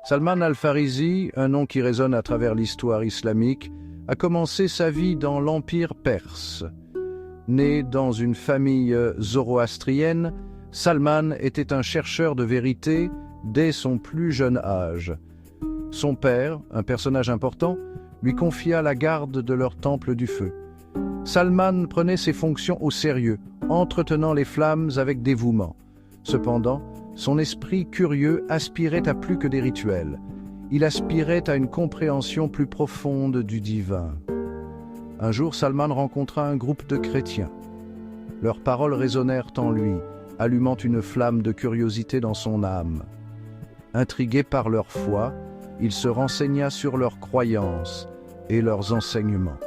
Salman al-Farisi, un nom qui résonne à travers l'histoire islamique, a commencé sa vie dans l'Empire perse. Né dans une famille zoroastrienne, Salman était un chercheur de vérité dès son plus jeune âge. Son père, un personnage important, lui confia la garde de leur temple du feu. Salman prenait ses fonctions au sérieux, entretenant les flammes avec dévouement. Cependant, son esprit curieux aspirait à plus que des rituels. Il aspirait à une compréhension plus profonde du divin. Un jour, Salman rencontra un groupe de chrétiens. Leurs paroles résonnèrent en lui, allumant une flamme de curiosité dans son âme. Intrigué par leur foi, il se renseigna sur leurs croyances et leurs enseignements.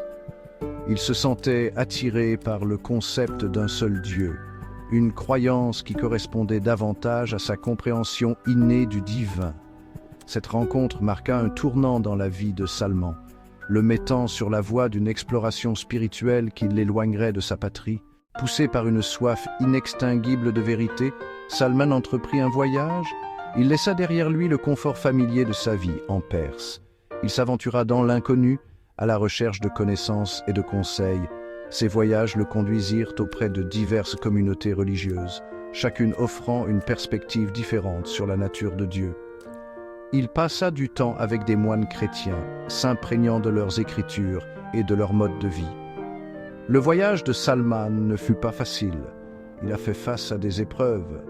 Il se sentait attiré par le concept d'un seul Dieu, une croyance qui correspondait davantage à sa compréhension innée du divin. Cette rencontre marqua un tournant dans la vie de Salman, le mettant sur la voie d'une exploration spirituelle qui l'éloignerait de sa patrie. Poussé par une soif inextinguible de vérité, Salman entreprit un voyage. Il laissa derrière lui le confort familier de sa vie en Perse. Il s'aventura dans l'inconnu, à la recherche de connaissances et de conseils. Ces voyages le conduisirent auprès de diverses communautés religieuses, chacune offrant une perspective différente sur la nature de Dieu. Il passa du temps avec des moines chrétiens, s'imprégnant de leurs écritures et de leur mode de vie. Le voyage de Salman ne fut pas facile. Il a fait face à des épreuves,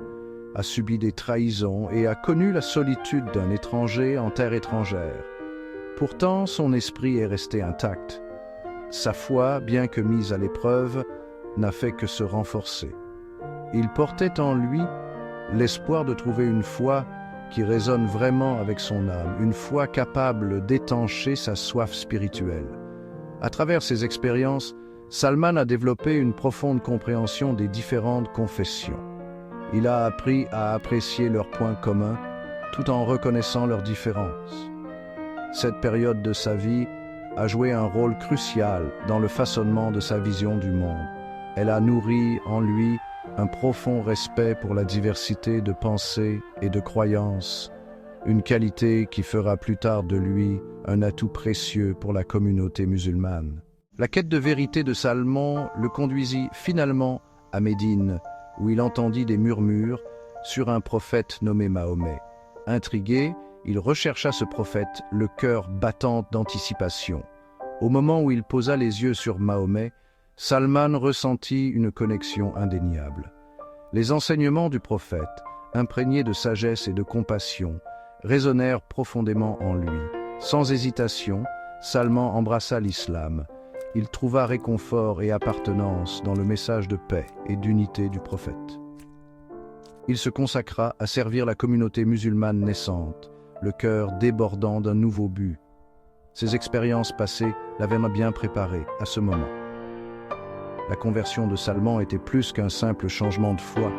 a subi des trahisons et a connu la solitude d'un étranger en terre étrangère. Pourtant, son esprit est resté intact. Sa foi, bien que mise à l'épreuve, n'a fait que se renforcer. Il portait en lui l'espoir de trouver une foi qui résonne vraiment avec son âme, une foi capable d'étancher sa soif spirituelle. À travers ses expériences, Salman a développé une profonde compréhension des différentes confessions. Il a appris à apprécier leurs points communs tout en reconnaissant leurs différences. Cette période de sa vie a joué un rôle crucial dans le façonnement de sa vision du monde. Elle a nourri en lui un profond respect pour la diversité de pensées et de croyances, une qualité qui fera plus tard de lui un atout précieux pour la communauté musulmane. La quête de vérité de Salman le conduisit finalement à Médine, où il entendit des murmures sur un prophète nommé Mahomet. Intrigué, il rechercha ce prophète, le cœur battant d'anticipation. Au moment où il posa les yeux sur Mahomet, Salman ressentit une connexion indéniable. Les enseignements du prophète, imprégnés de sagesse et de compassion, résonnèrent profondément en lui. Sans hésitation, Salman embrassa l'islam. Il trouva réconfort et appartenance dans le message de paix et d'unité du prophète. Il se consacra à servir la communauté musulmane naissante, le cœur débordant d'un nouveau but. Ses expériences passées l'avaient bien préparé à ce moment. La conversion de Salman était plus qu'un simple changement de foi,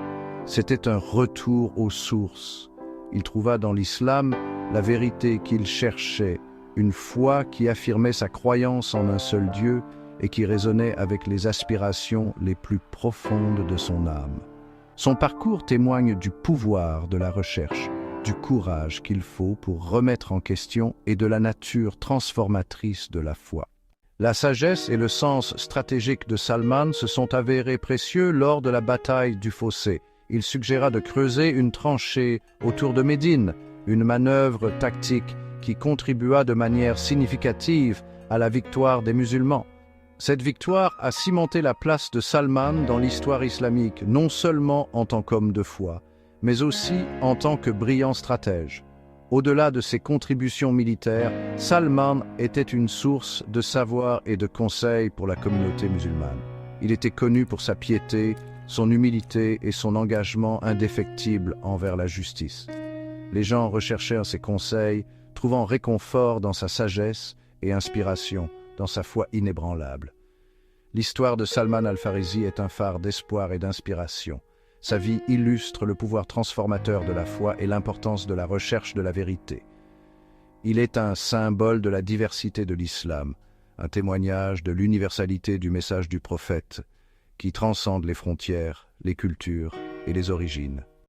c'était un retour aux sources. Il trouva dans l'islam la vérité qu'il cherchait, une foi qui affirmait sa croyance en un seul Dieu et qui résonnait avec les aspirations les plus profondes de son âme. Son parcours témoigne du pouvoir de la recherche, du courage qu'il faut pour remettre en question et de la nature transformatrice de la foi. La sagesse et le sens stratégique de Salman se sont avérés précieux lors de la bataille du Fossé. Il suggéra de creuser une tranchée autour de Médine, une manœuvre tactique qui contribua de manière significative à la victoire des musulmans. Cette victoire a cimenté la place de Salman dans l'histoire islamique, non seulement en tant qu'homme de foi, mais aussi en tant que brillant stratège. Au-delà de ses contributions militaires, Salman était une source de savoir et de conseils pour la communauté musulmane. Il était connu pour sa piété, son humilité et son engagement indéfectible envers la justice. Les gens recherchèrent ses conseils, trouvant réconfort dans sa sagesse et inspiration dans sa foi inébranlable. L'histoire de Salman al-Farisi est un phare d'espoir et d'inspiration. Sa vie illustre le pouvoir transformateur de la foi et l'importance de la recherche de la vérité. Il est un symbole de la diversité de l'islam, un témoignage de l'universalité du message du prophète qui transcende les frontières, les cultures et les origines.